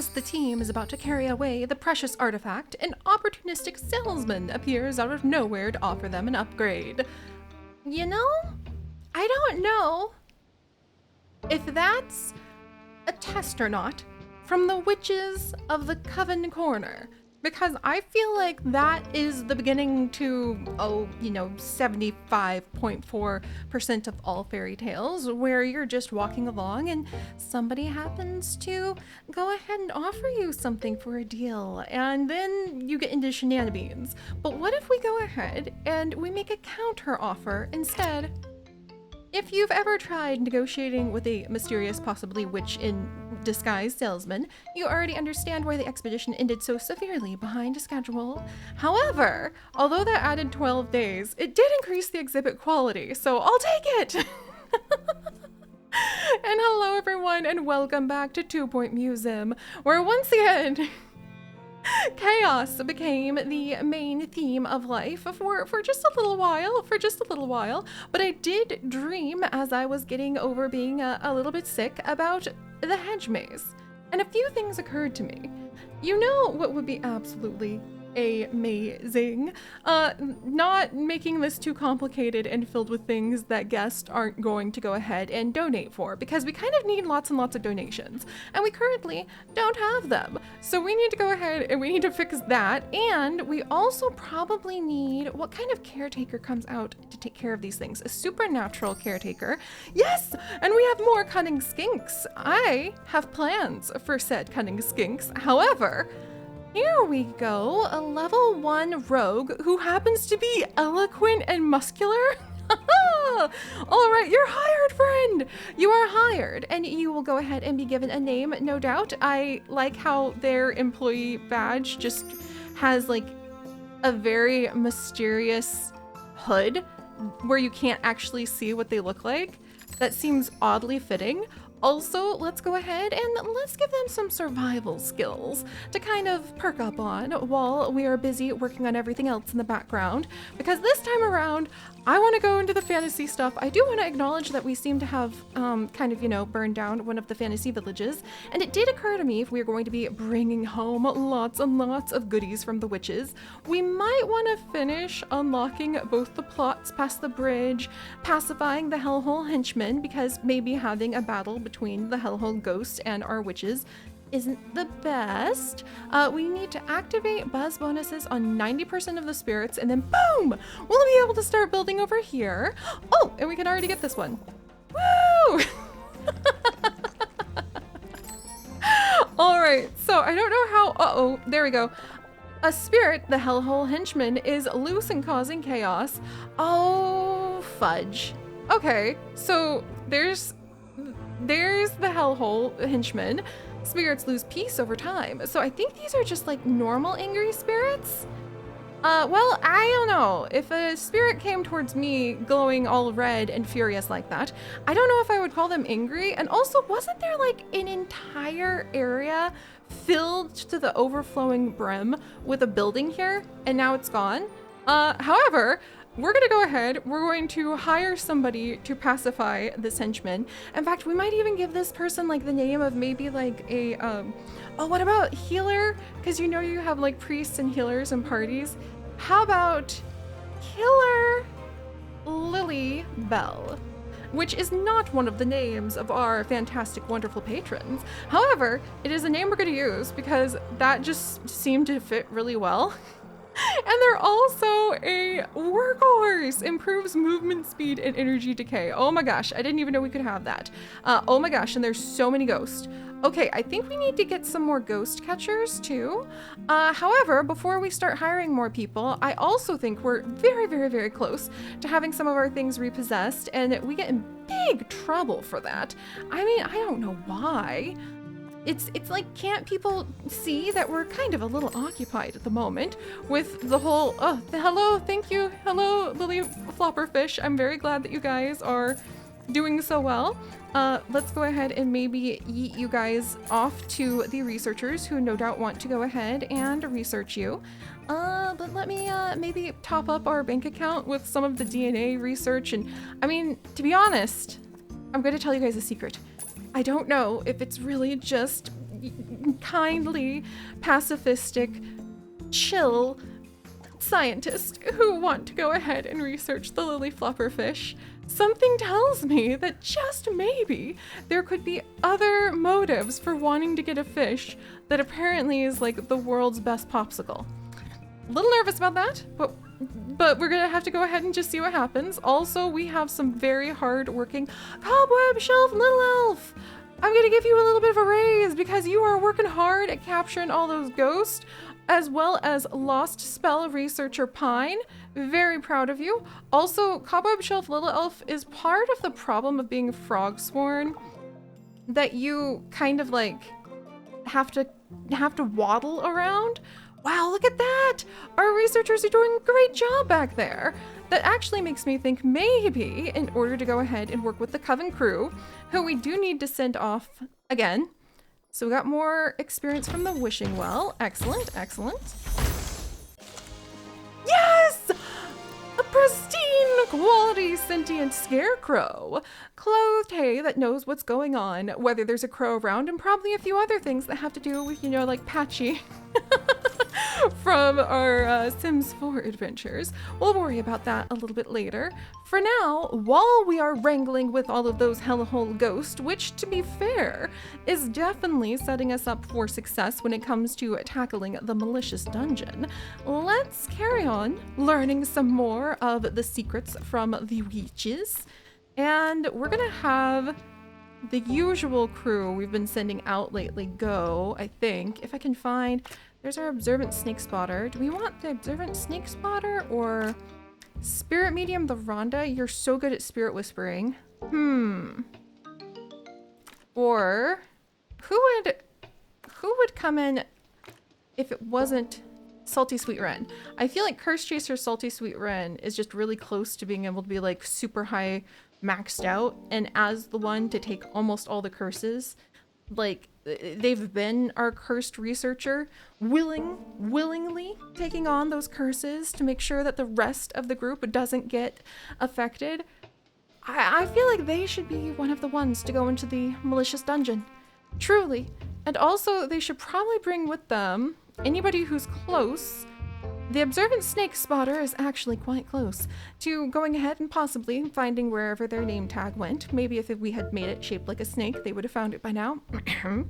As the team is about to carry away the precious artifact, an opportunistic salesman appears out of nowhere to offer them an upgrade. You know, I don't know if that's a test or not from the witches of the Coven Corner, because I feel like that is the beginning to, 75.4% of all fairy tales, where you're just walking along and somebody happens to go ahead and offer you something for a deal, and then you get into shenanigans. But what if we go ahead and we make a counter offer instead? If you've ever tried negotiating with a mysterious, possibly witch in disguise salesman, you already understand why the expedition ended so severely behind schedule. However, although that added 12 days, it did increase the exhibit quality, so I'll take it! And hello everyone, and welcome back to 2 Point Museum, where once again, chaos became the main theme of life for just a little while, but I did dream as I was getting over being a little bit sick about the hedge maze, and a few things occurred to me. You know what would be absolutely amazing? Not making this too complicated and filled with things that guests aren't going to go ahead and donate for, because we kind of need lots and lots of donations, and we currently don't have them. So we need to go ahead and we need to fix that, and we also probably need, what kind of caretaker comes out to take care of these things? A supernatural caretaker. Yes! And we have more cunning skinks. I have plans for said cunning skinks. However, here we go, a level 1 rogue who happens to be eloquent and muscular. All right, you're hired, friend. You are hired, and you will go ahead and be given a name, no doubt. I like how their employee badge just has like a very mysterious hood where you can't actually see what they look like. That seems oddly fitting. Also, let's go ahead and let's give them some survival skills to kind of perk up on while we are busy working on everything else in the background. Because this time around, I want to go into the fantasy stuff. I do want to acknowledge that we seem to have burned down one of the fantasy villages. And it did occur to me, if we're going to be bringing home lots and lots of goodies from the witches, we might want to finish unlocking both the plots past the bridge, pacifying the Hellhole henchmen, because maybe having a battle between the Hellhole ghosts and our witches isn't the best. We need to activate buzz bonuses on 90% of the spirits, and then boom! We'll be able to start building over here. Oh, and we can already get this one. Woo! All right, so I don't know how, there we go. A spirit, the Hellhole henchman, is loose and causing chaos. Oh, fudge. Okay, so there's the Hellhole henchman. Spirits lose peace over time. So I think these are just like normal angry spirits. Well, I don't know. If a spirit came towards me glowing all red and furious like that, I don't know if I would call them angry. And also, wasn't there like an entire area filled to the overflowing brim with a building here, and now it's gone? However, we're gonna go ahead, we're going to hire somebody to pacify this henchman. In fact, we might even give this person like the name of maybe like a, what about healer? Because you know you have like priests and healers and parties. How about Killer Lily Bell? Which is not one of the names of our fantastic, wonderful patrons. However, it is a name we're gonna use because that just seemed to fit really well. And they're also a workhorse, improves movement speed and energy decay. Oh my gosh, I didn't even know we could have that. Oh my gosh, and there's so many ghosts. Okay, I think we need to get some more ghost catchers too. However, before we start hiring more people, I also think we're very, very, very close to having some of our things repossessed, and we get in big trouble for that. I mean, I don't know why. It's like, can't people see that we're kind of a little occupied at the moment with the whole, hello, thank you, hello, Lily Flopperfish. I'm very glad that you guys are doing so well. Let's go ahead and maybe yeet you guys off to the researchers who no doubt want to go ahead and research you. But let me maybe top up our bank account with some of the DNA research. And I mean, to be honest, I'm going to tell you guys a secret. I don't know if it's really just kindly, pacifistic, chill scientists who want to go ahead and research the lily flopper fish, something tells me that just maybe there could be other motives for wanting to get a fish that apparently is like the world's best popsicle. A little nervous about that, but we're gonna have to go ahead and just see what happens. Also, we have some very hard-working Cobweb Shelf Little Elf. I'm gonna give you a little bit of a raise because you are working hard at capturing all those ghosts, as well as Lost Spell Researcher Pine. Very proud of you. Also, Cobweb Shelf Little Elf is part of the problem of being frog-sworn, that you kind of like have to waddle around. Wow, look at that! Our researchers are doing a great job back there. That actually makes me think maybe in order to go ahead and work with the Coven crew, who we do need to send off again. So we got more experience from the Wishing Well. Excellent, excellent. Yes! A pristine quality sentient scarecrow. Clothed hay that knows what's going on, whether there's a crow around, and probably a few other things that have to do with, you know, like Patchy. From our Sims 4 adventures. We'll worry about that a little bit later. For now, while we are wrangling with all of those hellhole ghosts, which, to be fair, is definitely setting us up for success when it comes to tackling the malicious dungeon, let's carry on learning some more of the secrets from the witches. And we're gonna have the usual crew we've been sending out lately go, I think. If I can find... There's our Observant Snake Spotter. Do we want the Observant Snake Spotter or Spirit Medium the Rhonda? You're so good at Spirit Whispering. Or who would come in if it wasn't Salty Sweet Wren? I feel like Curse Chaser Salty Sweet Wren is just really close to being able to be like super high maxed out, and as the one to take almost all the curses. Like, they've been our cursed researcher, willingly taking on those curses to make sure that the rest of the group doesn't get affected. I feel like they should be one of the ones to go into the malicious dungeon. Truly. And also, they should probably bring with them anybody who's close. The Observant Snake Spotter is actually quite close to going ahead and possibly finding wherever their name tag went. Maybe if we had made it shaped like a snake, they would have found it by now. You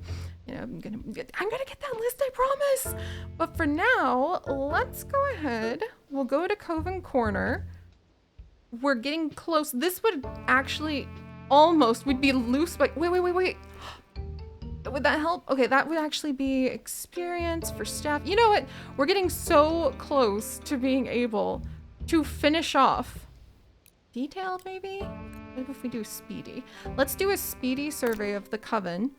know, I'm gonna get that list, I promise. But for now, let's go ahead. We'll go to Coven Corner. We're getting close. This would actually almost would be loose, but wait. Would that help? Okay, that would actually be experience for staff. You know what? We're getting so close to being able to finish off. Detailed, maybe? Maybe if we do speedy. Let's do a speedy survey of the Coven.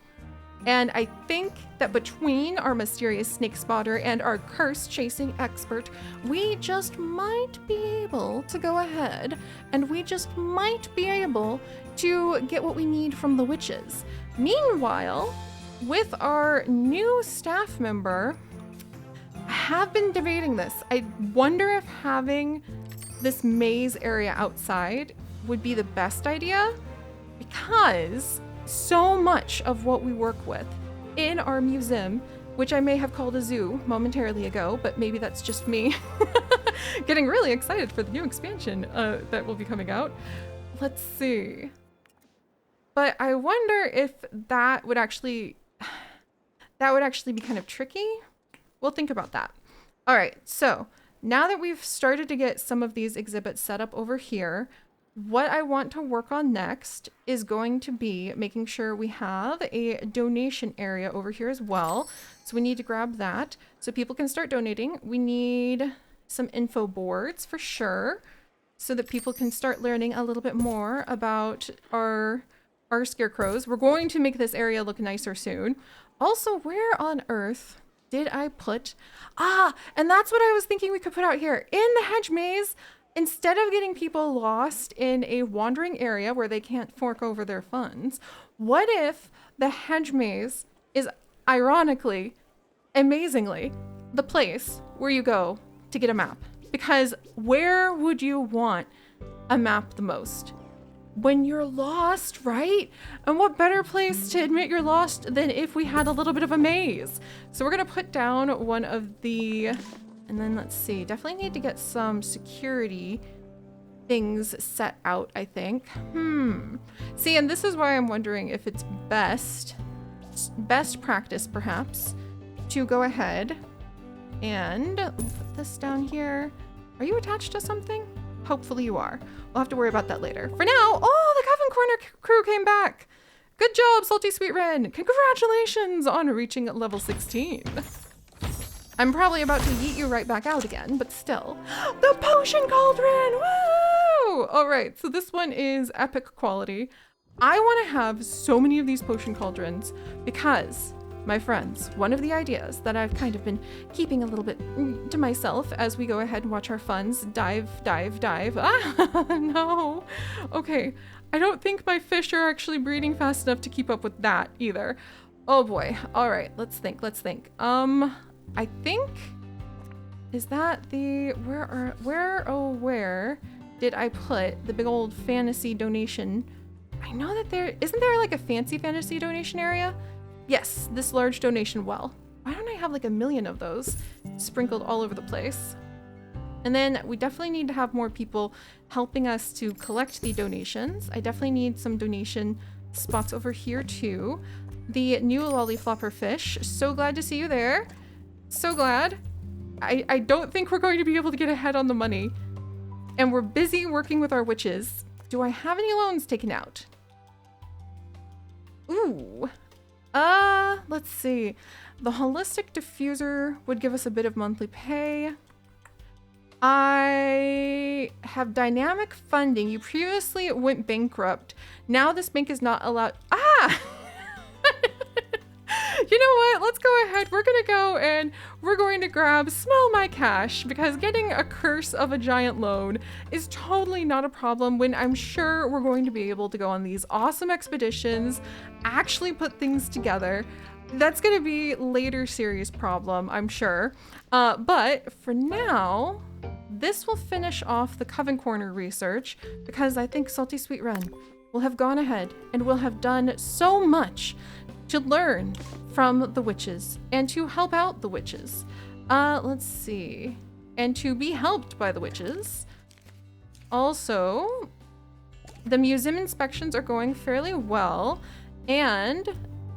And I think that between our mysterious snake spotter and our curse chasing expert, we just might be able to go ahead and we just might be able to get what we need from the witches. Meanwhile, with our new staff member, I have been debating this. I wonder if having this maze area outside would be the best idea, because so much of what we work with in our museum, which I may have called a zoo momentarily ago, but maybe that's just me getting really excited for the new expansion that will be coming out. Let's see. But I wonder if that would actually be kind of tricky. We'll think about that. All right, so now that we've started to get some of these exhibits set up over here, what I want to work on next is going to be making sure we have a donation area over here as well. So we need to grab that so people can start donating. We need some info boards for sure, so that people can start learning a little bit more about our scarecrows. We're going to make this area look nicer soon. Also, where on earth did I put... and that's what I was thinking we could put out here. In the hedge maze, instead of getting people lost in a wandering area where they can't fork over their funds, what if the hedge maze is, ironically, amazingly, the place where you go to get a map? Because where would you want a map the most? when you're lost, right? And what better place to admit you're lost than if we had a little bit of a maze? So we're gonna put down one of the, and then let's see, definitely need to get some security things set out, I think. See, and this is why I'm wondering if it's best practice perhaps to go ahead and put this down here. Are you attached to something? Hopefully you are. We'll have to worry about that later. For now, oh, the Coven Corner crew came back. Good job, Salty Sweet Ren. Congratulations on reaching level 16. I'm probably about to yeet you right back out again, but still. The Potion Cauldron, woo! All right, so this one is epic quality. I want to have so many of these Potion Cauldrons because, my friends, one of the ideas that I've kind of been keeping a little bit to myself as we go ahead and watch our funds dive. Ah, no. Okay, I don't think my fish are actually breeding fast enough to keep up with that either. Oh boy. All right, let's think. I think, is that the, where did I put the big old fantasy donation? I know that isn't there like a fancy fantasy donation area? Yes, this large donation well. Why don't I have like a million of those sprinkled all over the place? And then we definitely need to have more people helping us to collect the donations. I definitely need some donation spots over here too. The new Lolliflopper fish, so glad to see you there. So glad. I don't think we're going to be able to get ahead on the money. And we're busy working with our witches. Do I have any loans taken out? Ooh. Let's see. The Holistic Diffuser would give us a bit of monthly pay. I have dynamic funding. You previously went bankrupt. Now this bank is not allowed. Ah! You know what? Let's go ahead. We're going to go and we're going to grab Smell My Cash because getting a curse of a giant loan is totally not a problem when I'm sure we're going to be able to go on these awesome expeditions, actually put things together. That's going to be later series problem, I'm sure. But for now, this will finish off the Coven Corner research because I think Salty Sweet Ren will have gone ahead and will have done so much to learn from the witches and to help out the witches. Let's see. And to be helped by the witches. Also, the museum inspections are going fairly well. And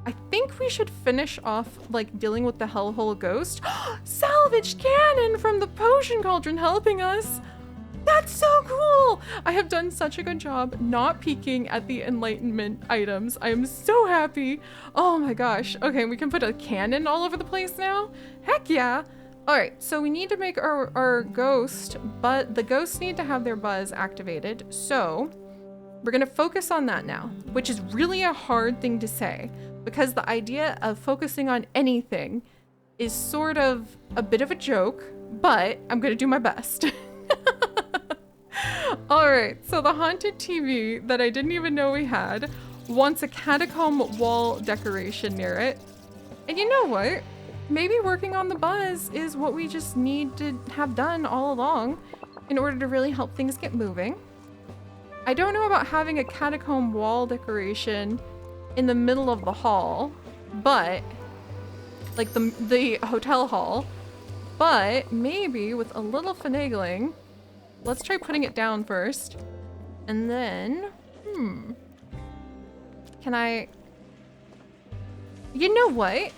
I think we should finish off like dealing with the Hellhole Ghost. Salvaged cannon from the Potion Cauldron helping us. That's so cool! I have done such a good job not peeking at the enlightenment items. I am so happy. Oh my gosh. Okay, we can put a cannon all over the place now? Heck yeah! Alright, so we need to make our ghost, but the ghosts need to have their buzz activated. So we're gonna focus on that now, which is really a hard thing to say because the idea of focusing on anything is sort of a bit of a joke, but I'm gonna do my best. Alright, so the haunted TV that I didn't even know we had wants a catacomb wall decoration near it. And you know what? Maybe working on the buzz is what we just need to have done all along in order to really help things get moving. I don't know about having a catacomb wall decoration in the middle of the hall, but like the hotel hall, but maybe with a little finagling. Let's try putting it down first. And then, can I, you know what?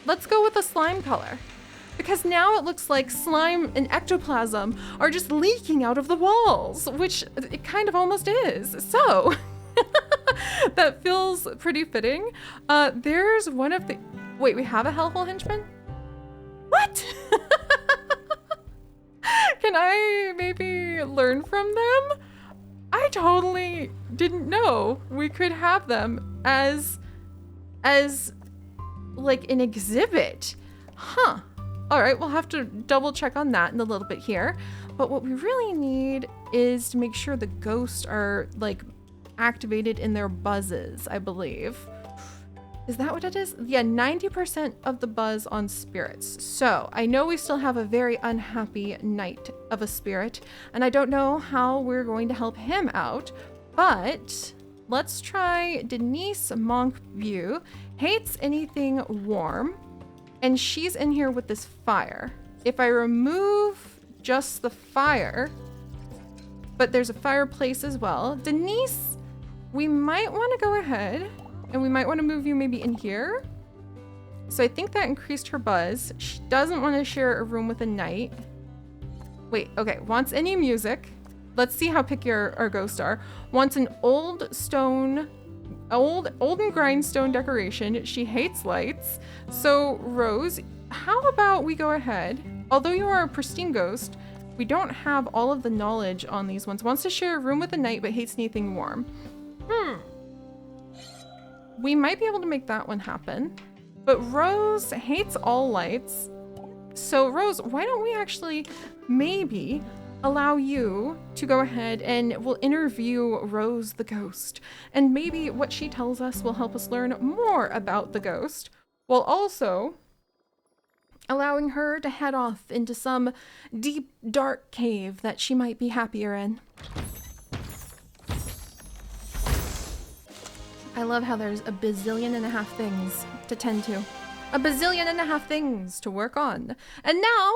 Let's go with a slime color. Because now it looks like slime and ectoplasm are just leaking out of the walls, which it kind of almost is. So, that feels pretty fitting. There's one of the, wait, we have a Hellhole henchman? What? Can I maybe learn from them? I totally didn't know we could have them as like an exhibit. Huh. All right, we'll have to double check on that in a little bit here. But what we really need is to make sure the ghosts are like activated in their buzzes, I believe. Is that what it is? Yeah, 90% of the buzz on spirits. So I know we still have a very unhappy knight of a spirit, and I don't know how we're going to help him out, But let's try Denise Monkview. Hates anything warm. And she's in here with this fire. If I remove just the fire, but there's a fireplace as well. Denise, we might want to go ahead and we might want to move you maybe in here. So I think that increased her buzz. She doesn't want to share a room with a knight. Wait, okay, wants any music. Let's see how picky our ghosts are. Wants an old and grindstone decoration. She hates lights. So Rose, how about we go ahead? Although you are a pristine ghost, we don't have all of the knowledge on these ones. Wants to share a room with a knight, but hates anything warm. We might be able to make that one happen. But Rose hates all lights. So Rose, why don't we actually maybe allow you to go ahead and we'll interview Rose the ghost. And maybe what she tells us will help us learn more about the ghost, while also allowing her to head off into some deep, dark cave that she might be happier in. I love how there's a bazillion and a half things to tend to. A bazillion and a half things to work on. And now,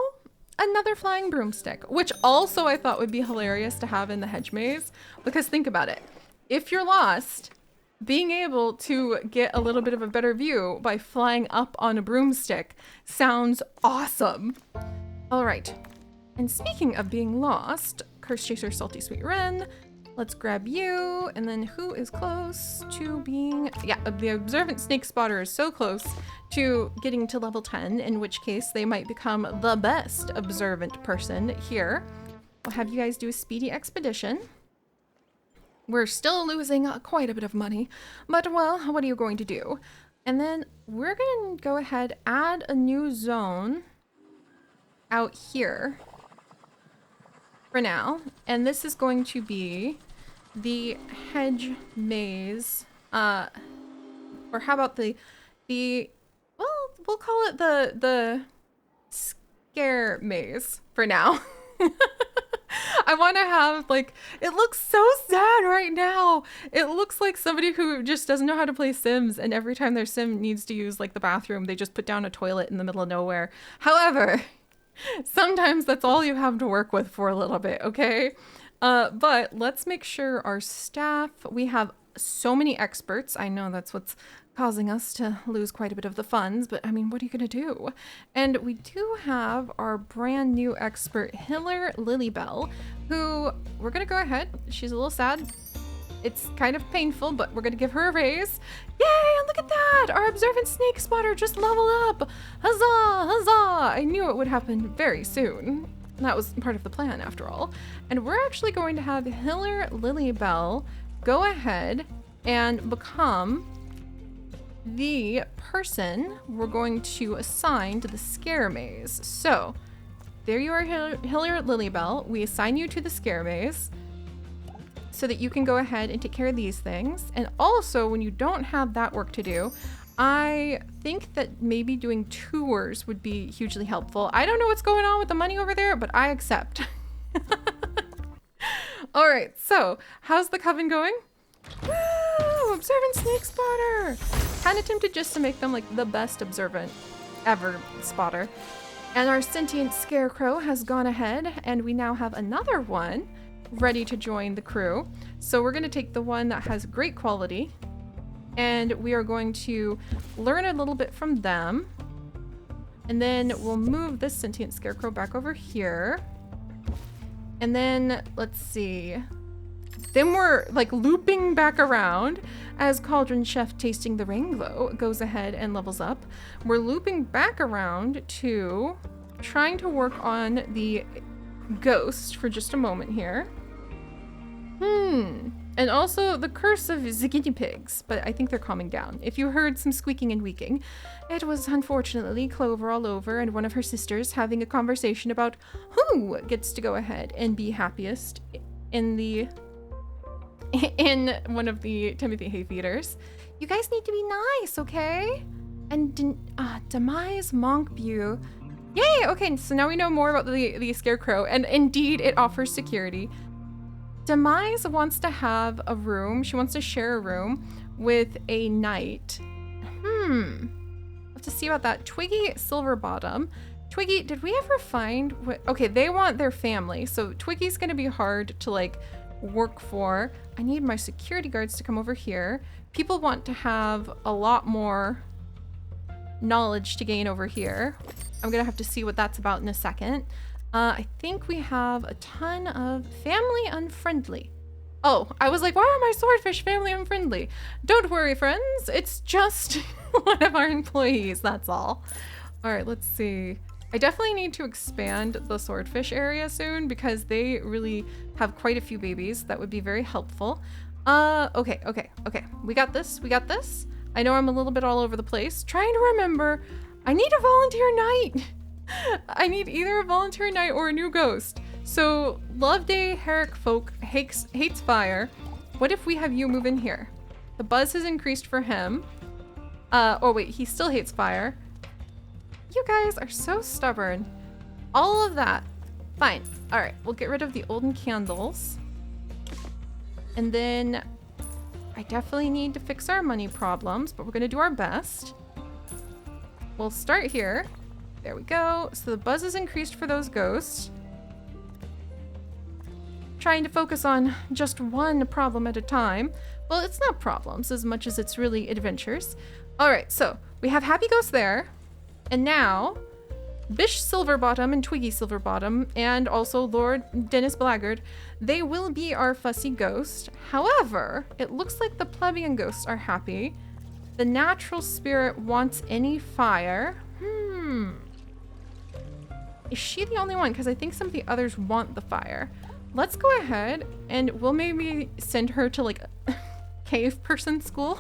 another flying broomstick, which also I thought would be hilarious to have in the hedge maze. Because think about it. If you're lost, being able to get a little bit of a better view by flying up on a broomstick sounds awesome. All right. And speaking of being lost, Curse Chaser, Salty Sweet Wren, let's grab you. And then who is close to being... Yeah, the Observant Snake Spotter is so close to getting to level 10, in which case they might become the best observant person here. We'll have you guys do a speedy expedition. We're still losing quite a bit of money, but well, what are you going to do? And then we're going to go ahead, add a new zone out here for now. And this is going to be the hedge maze, or how about the well, we'll call it the scare maze for now. I want to have, like, it looks so sad right now. It looks like somebody who just doesn't know how to play Sims, and every time their Sim needs to use, like, the bathroom, they just put down a toilet in the middle of nowhere. However, sometimes that's all you have to work with for a little bit, okay? But let's make sure our staff, we have so many experts. I know that's what's causing us to lose quite a bit of the funds, but I mean, what are you gonna do? And we do have our brand new expert, Hiller Lilybell, who we're gonna go ahead. She's a little sad. It's kind of painful, but we're gonna give her a raise. Yay, look at that! Our Observant Snake Spotter just leveled up! Huzzah, huzzah! I knew it would happen very soon. That was part of the plan, after all. And we're actually going to have Hiller Lilybell go ahead and become the person we're going to assign to the scare maze. So, there you are, Hiller Lilybell. We assign you to the scare maze so that you can go ahead and take care of these things. And also, when you don't have that work to do, I think that maybe doing tours would be hugely helpful. I don't know what's going on with the money over there, but I accept. All right, so how's the coven going? Woo! Observant Snake Spotter! Kind of tempted just to make them like the best observant ever spotter. And our sentient scarecrow has gone ahead, and we now have another one ready to join the crew. So we're going to take the one that has great quality, and we are going to learn a little bit from them. And then we'll move this sentient scarecrow back over here. And then, let's see. Then we're like looping back around as Cauldron Chef Tasting the Rainglow goes ahead and levels up. We're looping back around to trying to work on the ghost for just a moment here. And also the curse of the guinea pigs, but I think they're calming down. If you heard some squeaking and weaking, it was unfortunately Clover all over and one of her sisters having a conversation about who gets to go ahead and be happiest in one of the Timothy Hayfeeders. You guys need to be nice, okay? And Demise Monkview. Yay! Okay, so now we know more about the scarecrow, and indeed it offers security. Demise wants to have a room. She wants to share a room with a knight. Have to see about that. Twiggy Silverbottom. Twiggy, did we ever find what? Okay, they want their family. So Twiggy's gonna be hard to like work for. I need my security guards to come over here. People want to have a lot more knowledge to gain over here. I'm gonna have to see what that's about in a second. I think we have a ton of family unfriendly. Oh, I was like, why are my swordfish family unfriendly? Don't worry, friends. It's just one of our employees, that's all. All right, let's see. I definitely need to expand the swordfish area soon because they really have quite a few babies. That would be very helpful. Okay. We got this. I know I'm a little bit all over the place. Trying to remember, I need a volunteer knight. I need either a volunteer knight or a new ghost. So, Loveday Herrick Folk hates fire. What if we have you move in here? The buzz has increased for him. Oh wait, he still hates fire. You guys are so stubborn. All of that. Fine. All right, we'll get rid of the olden candles. And then I definitely need to fix our money problems, but we're gonna do our best. We'll start here. There we go. So the buzz is increased for those ghosts. Trying to focus on just one problem at a time. Well, it's not problems as much as it's really adventures. All right, so we have Happy Ghost there. And now, Bish Silverbottom and Twiggy Silverbottom, and also Lord Dennis Blackguard, they will be our fussy ghost. However, it looks like the plebeian ghosts are happy. The natural spirit wants any fire. Is she the only one? Because I think some of the others want the fire. Let's go ahead and we'll maybe send her to like cave person school.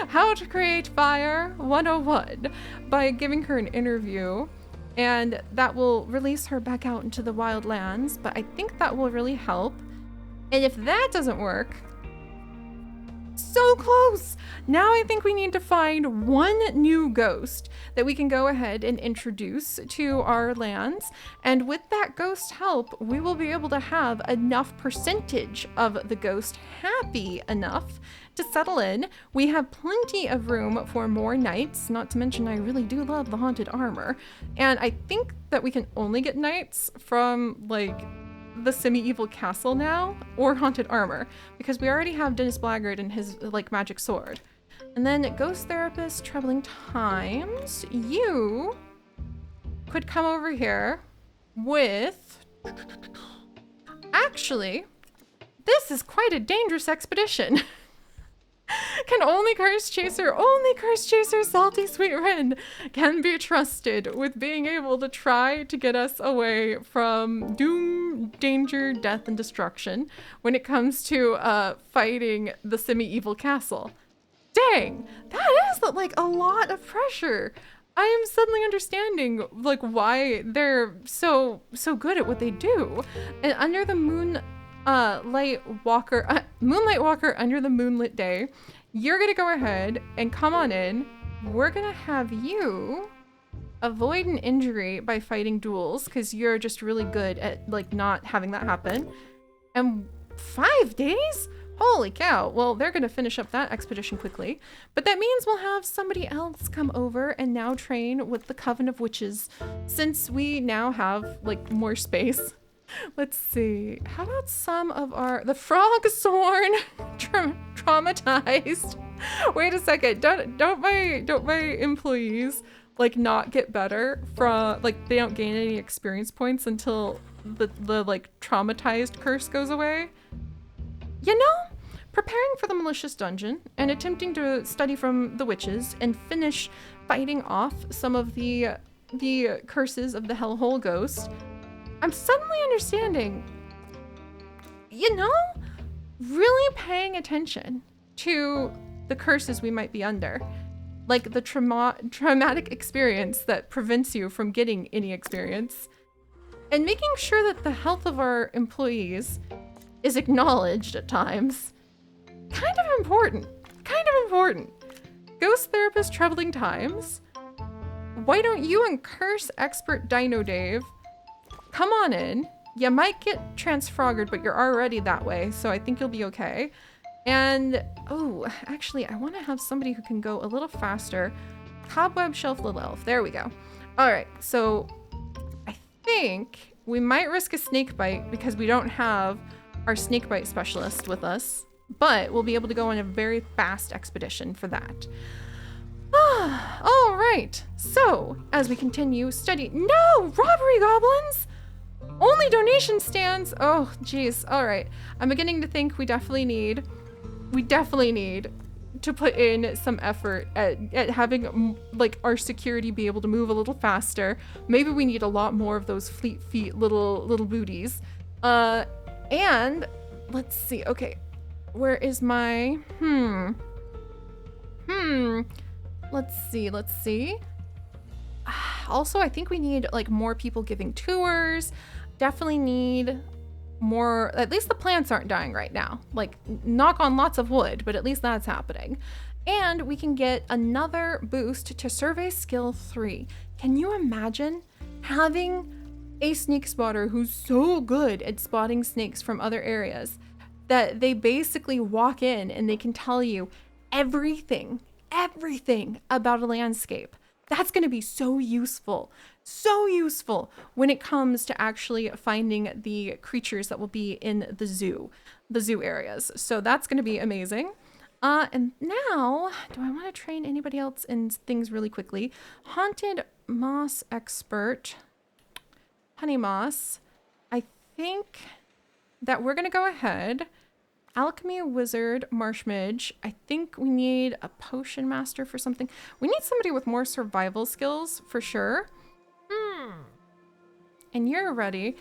How to create fire 101 by giving her an interview, and that will release her back out into the wild lands. But I think that will really help. And if that doesn't work, so close. Now I think we need to find one new ghost that we can go ahead and introduce to our lands. And with that ghost help, we will be able to have enough percentage of the ghost happy enough to settle in. We have plenty of room for more knights, not to mention I really do love the haunted armor. And I think that we can only get knights from like the semi-evil castle now, or haunted armor, because we already have Dennis Blackguard and his like magic sword. And then ghost therapist traveling times, you could come over here with, actually, this is quite a dangerous expedition. Can only curse chaser, Salty Sweet Wren can be trusted with being able to try to get us away from doom, danger, death, and destruction when it comes to fighting the semi-evil castle. Dang, that is like a lot of pressure. I am suddenly understanding like why they're so good at what they do. And under the Moonlight Walker under the moonlit day, you're gonna go ahead and come on in. We're gonna have you avoid an injury by fighting duels because you're just really good at like not having that happen. And 5 days? Holy cow. Well, they're gonna finish up that expedition quickly, but that means we'll have somebody else come over and now train with the Coven of Witches since we now have like more space. Let's see. How about some of the Frog Sorn traumatized? Wait a second. Don't my employees like not get better from like they don't gain any experience points until the like traumatized curse goes away? You know, preparing for the malicious dungeon and attempting to study from the witches and finish fighting off some of the curses of the Hellhole Ghost, I'm suddenly understanding, you know, really paying attention to the curses we might be under. Like the traumatic experience that prevents you from getting any experience. And making sure that the health of our employees is acknowledged at times. Kind of important. Ghost therapist traveling times. Why don't you and curse expert Dino Dave come on in you might get transfroggered, but you're already that way, so I think you'll be okay. And, oh, actually, I want to have somebody who can go a little faster. Cobweb Shelf Little Elf. There we go. All right, so I think we might risk a snake bite because we don't have our snake bite specialist with us, but we'll be able to go on a very fast expedition for that. All right, so as we continue studying, no, robbery goblins! Only donation stands. Oh, geez. All right. I'm beginning to think we definitely need to put in some effort at having like our security be able to move a little faster. Maybe we need a lot more of those fleet feet little booties. And let's see. Okay. Where is my Let's see. Also, I think we need like more people giving tours. Definitely need more, at least the plants aren't dying right now. Like, knock on lots of wood, but at least that's happening. And we can get another boost to Survey Skill 3. Can you imagine having a snake spotter who's so good at spotting snakes from other areas that they basically walk in and they can tell you everything about a landscape? That's going to be so useful when it comes to actually finding the creatures that will be in the zoo areas. So that's going to be amazing. And now, do I want to train anybody else in things really quickly? Haunted Moss Expert, Honey Moss. I think that we're going to go ahead. Alchemy Wizard, Marshmidge. I think we need a Potion Master for something. We need somebody with more survival skills for sure. And you're ready.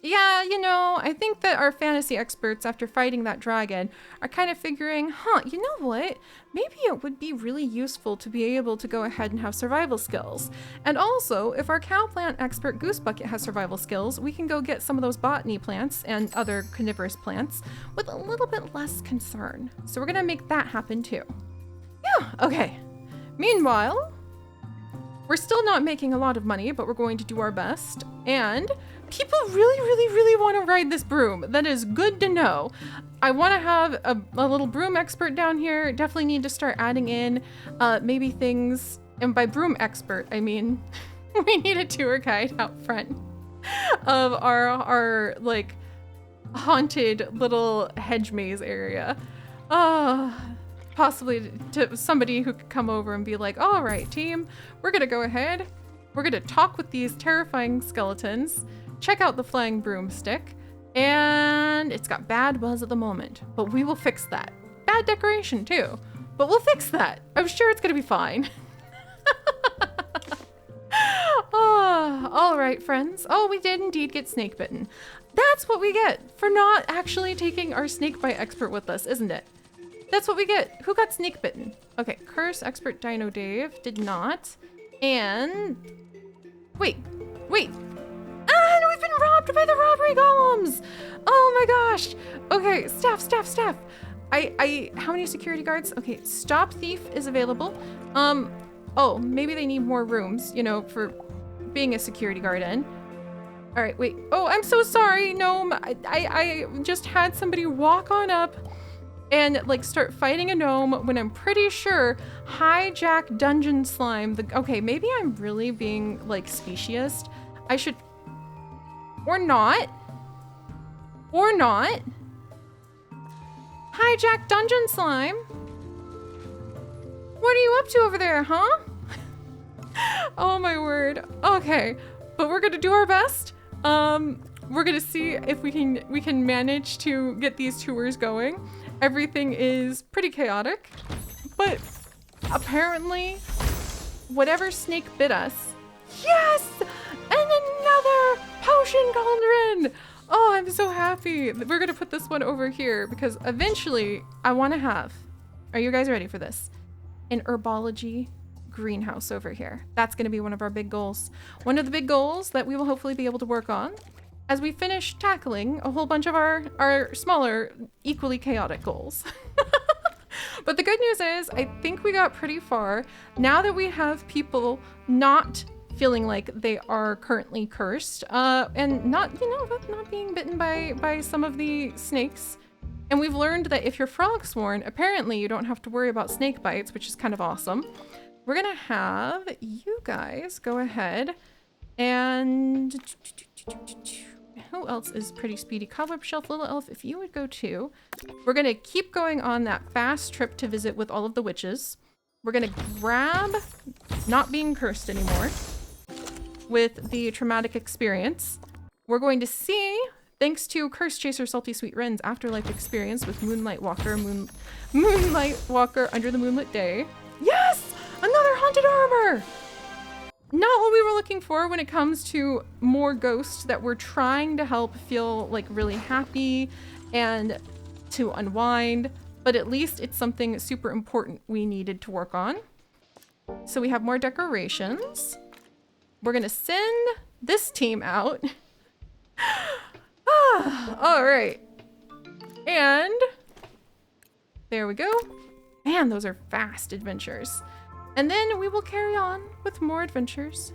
Yeah, you know, I think that our fantasy experts, after fighting that dragon, are kind of figuring, you know what? Maybe it would be really useful to be able to go ahead and have survival skills. And also, if our cow plant expert Goosebucket has survival skills, we can go get some of those botany plants and other carnivorous plants with a little bit less concern. So we're gonna make that happen too. Yeah, okay. Meanwhile, we're still not making a lot of money, but we're going to do our best. And people really want to ride this broom. That is good to know. I want to have a little broom expert down here. Definitely need to start adding in maybe things. And by broom expert, I mean we need a tour guide out front of our like haunted little hedge maze area. Possibly to somebody who could come over and be like, all right, team, we're gonna go ahead. We're gonna talk with these terrifying skeletons, check out the flying broomstick, and it's got bad buzz at the moment, but we will fix that. Bad decoration too, but we'll fix that. I'm sure it's gonna be fine. All right, friends. Oh, we did indeed get snake bitten. That's what we get for not actually taking our snake bite expert with us, isn't it? That's what we get. Who got snake bitten? Okay, Curse Expert Dino Dave did not. And wait. And we've been robbed by the robbery golems. Oh my gosh. Okay, staff. How many security guards? Okay, Stop Thief is available. Oh, maybe they need more rooms, you know, for being a security guard in. All right, wait. Oh, I'm so sorry, Gnome. I just had somebody walk on up and like start fighting a gnome when I'm pretty sure Hijack Dungeon Slime. Okay, maybe I'm really being like speciesist. I should, or not. Hijack Dungeon Slime. What are you up to over there, huh? Oh my word. Okay, but we're gonna do our best. We're gonna see if we can manage to get these tours going. Everything is pretty chaotic, but apparently whatever snake bit us. Yes! And another potion cauldron! Oh, I'm so happy. We're gonna put this one over here because eventually I wanna have, are you guys ready for this? An herbology greenhouse over here. That's gonna be one of our big goals. One of the big goals that we will hopefully be able to work on as we finish tackling a whole bunch of our smaller, equally chaotic goals. But the good news is, I think we got pretty far. Now that we have people not feeling like they are currently cursed, and not, not being bitten by some of the snakes. And we've learned that if you're frog sworn, apparently you don't have to worry about snake bites, which is kind of awesome. We're gonna have you guys go ahead and who else is pretty speedy? Cobweb Shelf, Little Elf, if you would go too. We're gonna keep going on that fast trip to visit with all of the witches. We're gonna grab not being cursed anymore with the traumatic experience. We're going to see, thanks to Curse Chaser Salty Sweet Wren's afterlife experience with Moonlight Walker, Moonlight Walker Under the Moonlit Day. Yes! Another haunted armor! Not what we were looking for when it comes to more ghosts that we're trying to help feel like really happy and to unwind, but at least it's something super important we needed to work on. So we have more decorations. We're gonna send this team out. All right. And there we go. Man, those are fast adventures. And then we will carry on with more adventures.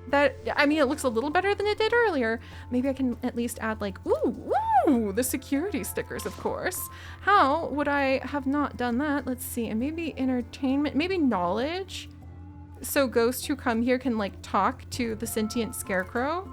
That, I mean, it looks a little better than it did earlier. Maybe I can at least add like, ooh, the security stickers, of course. How would I have not done that? Let's see, and maybe entertainment, maybe knowledge. So ghosts who come here can like talk to the sentient scarecrow.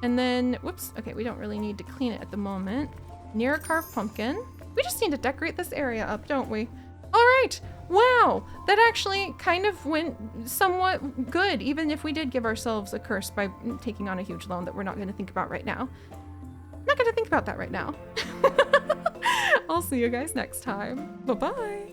And then, whoops, okay, we don't really need to clean it at the moment. Near a carved pumpkin. We just need to decorate this area up, don't we? All right, wow, that actually kind of went somewhat good, even if we did give ourselves a curse by taking on a huge loan that we're not gonna think about right now. I'm not gonna think about that right now. I'll see you guys next time. Bye-bye.